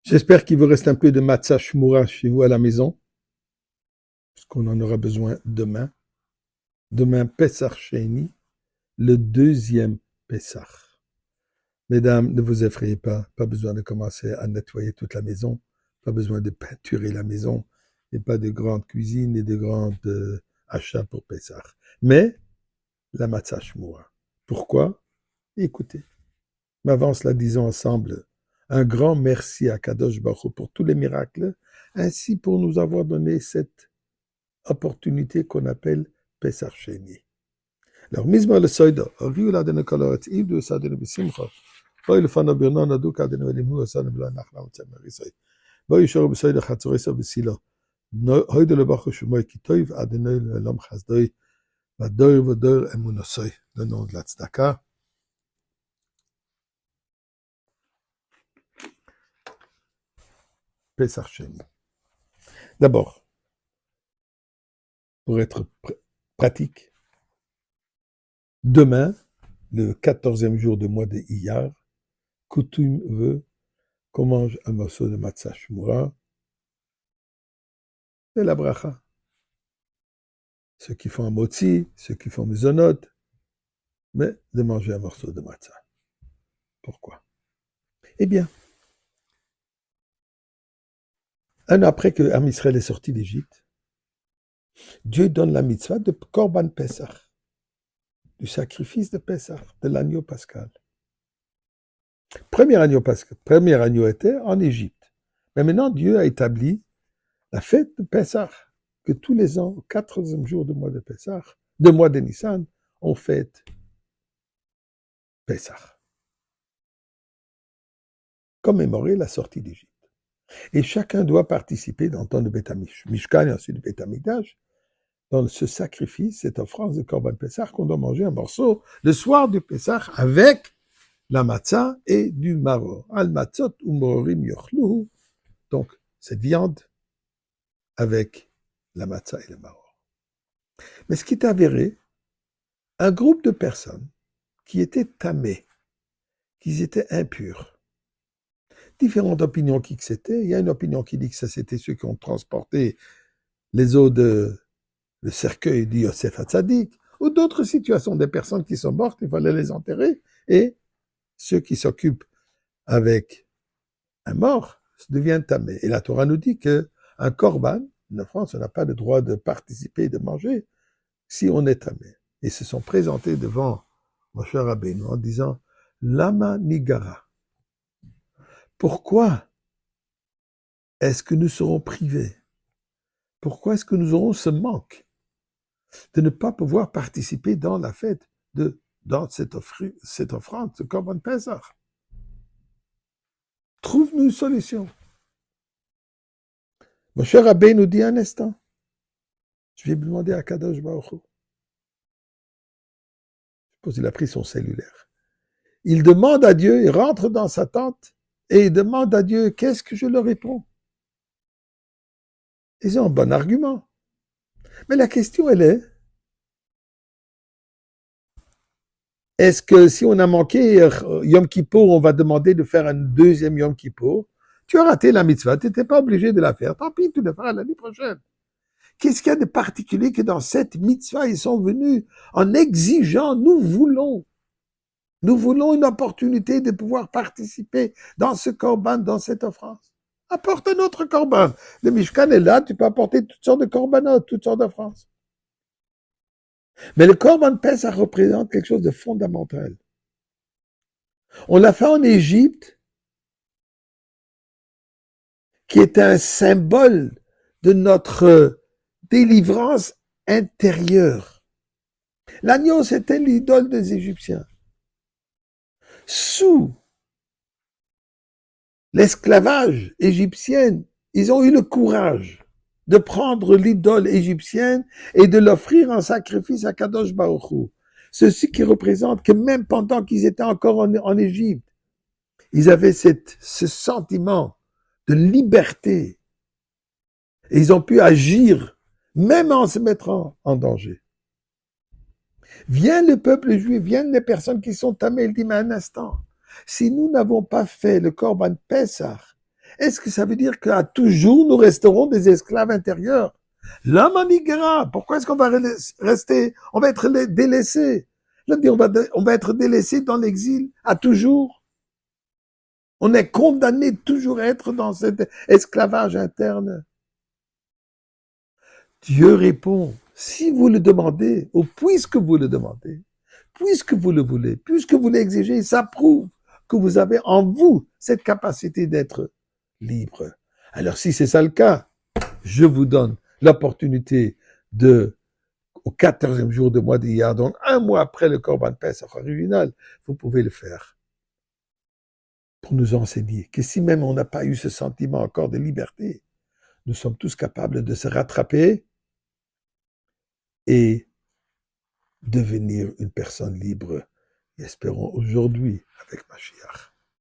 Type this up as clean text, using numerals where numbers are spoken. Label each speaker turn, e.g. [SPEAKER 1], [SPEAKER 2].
[SPEAKER 1] J'espère qu'il vous reste un peu de matzah shmura chez vous à la maison, parce qu'on en aura besoin demain. Demain, Pessah Sheni, le deuxième Pessah. Mesdames, ne vous effrayez pas besoin de commencer à nettoyer toute la maison, pas besoin de peinturer la maison, et pas de grande cuisine et de grands achats pour Pessah. Mais la matzah shmura. Pourquoi? Écoutez, m'avance la disons ensemble. Un grand merci à Kadosh Baruch Hu pour tous les miracles, ainsi pour nous avoir donné cette opportunité qu'on appelle Pesach Sheni. Alors, mizmor le soida, aviou la dene koloret, ibdu sadene bisimcha, boi le fana birnon aduk adene velimu asane bla nachlam tzemerisay, boi yishor besoida chatzorisa besila, hoide le baruch shemoy kitoiv adene l'olam chazdoi, vador vador emunosoy, le nom de la tzedaka. Pesach Sheni. D'abord, pour être pratique, demain, le 14e jour du mois de Iyar, coutume veut qu'on mange un morceau de matzah shmura et la bracha. Ceux qui font un motzi, ceux qui font mezonot, mais de manger un morceau de matzah. Pourquoi? Eh bien, un an après que Am Israël est sorti d'Égypte, Dieu donne la mitzvah de Korban Pesach, du sacrifice de Pesach, de l'agneau pascal. Premier agneau était en Égypte. Mais maintenant, Dieu a établi la fête de Pesach, que tous les ans, au 14e jour du mois de Pesach, du mois de Nissan, on fête Pesach. Commémorer la sortie d'Égypte. Et chacun doit participer dans le temps de Beth Mishkan et ensuite de Beth Amikdash, dans ce sacrifice, cette offrande de Korban Pesach, qu'on doit manger un morceau le soir du Pesach avec la matzah et du maror. Al matzot umorim yochluhu. Donc, cette viande avec la matzah et le maror. Mais ce qui est avéré, un groupe de personnes qui étaient tamées, qui étaient impures, différentes opinions qui que c'était. Il y a une opinion qui dit que ça c'était ceux qui ont transporté les os de le cercueil de Yosef Hatzadik, ou d'autres situations, des personnes qui sont mortes, il fallait les enterrer, et ceux qui s'occupent avec un mort deviennent tamés. Et la Torah nous dit qu'un korban, en France, on n'a pas le droit de participer et de manger si on est tamé. Et se sont présentés devant Moshe Rabbeinu en disant Lama Nigara. Pourquoi est-ce que nous serons privés? Pourquoi est-ce que nous aurons ce manque de ne pas pouvoir participer dans la fête, dans cette offrande, ce Korban Pesach? Trouve-nous une solution. Moshe Rabbeinu nous dit un instant. Je vais demander à Kadosh Baruch Hu. Je suppose qu'il a pris son cellulaire. Il demande à Dieu, il rentre dans sa tente et il demande à Dieu, qu'est-ce que je leur réponds? Ils ont un bon argument. Mais la question, elle est-ce que si on a manqué Yom Kippour, on va demander de faire un deuxième Yom Kippour? Tu as raté la mitzvah, tu n'étais pas obligé de la faire. Tant pis, tu le feras l'année prochaine. Qu'est-ce qu'il y a de particulier que dans cette mitzvah, ils sont venus en exigeant, nous voulons une opportunité de pouvoir participer dans ce korban, dans cette offrande. Apporte un autre korban. Le Mishkan est là, tu peux apporter toutes sortes de korbanot, toutes sortes d'offrandes. Mais le korban Pesach représente quelque chose de fondamental. On l'a fait en Égypte, qui est un symbole de notre délivrance intérieure. L'agneau, c'était l'idole des Égyptiens. Sous l'esclavage égyptien, ils ont eu le courage de prendre l'idole égyptienne et de l'offrir en sacrifice à Kadosh Baruch Hu. Ceci qui représente que même pendant qu'ils étaient encore en Égypte, ils avaient ce sentiment de liberté. Et ils ont pu agir, même en se mettant en danger. Vient le peuple juif, viennent les personnes qui sont tamées, il dit, mais un instant, si nous n'avons pas fait le Korban Pesach, est-ce que ça veut dire qu'à toujours nous resterons des esclaves intérieurs? L'homme en pourquoi est-ce qu'on va rester, on va être délaissé? On va être délaissé dans l'exil à toujours. On est condamné de toujours être dans cet esclavage interne. Dieu répond, si vous le demandez, ou puisque vous le demandez, puisque vous le voulez, puisque vous l'exigez, ça prouve que vous avez en vous cette capacité d'être libre. Alors si c'est ça le cas, je vous donne l'opportunité de, au 14e jour du mois d'Iyar, donc un mois après le Corban Pesach original, vous pouvez le faire pour nous enseigner que si même on n'a pas eu ce sentiment encore de liberté, nous sommes tous capables de se rattraper et devenir une personne libre. Et espérons aujourd'hui avec Mashiach.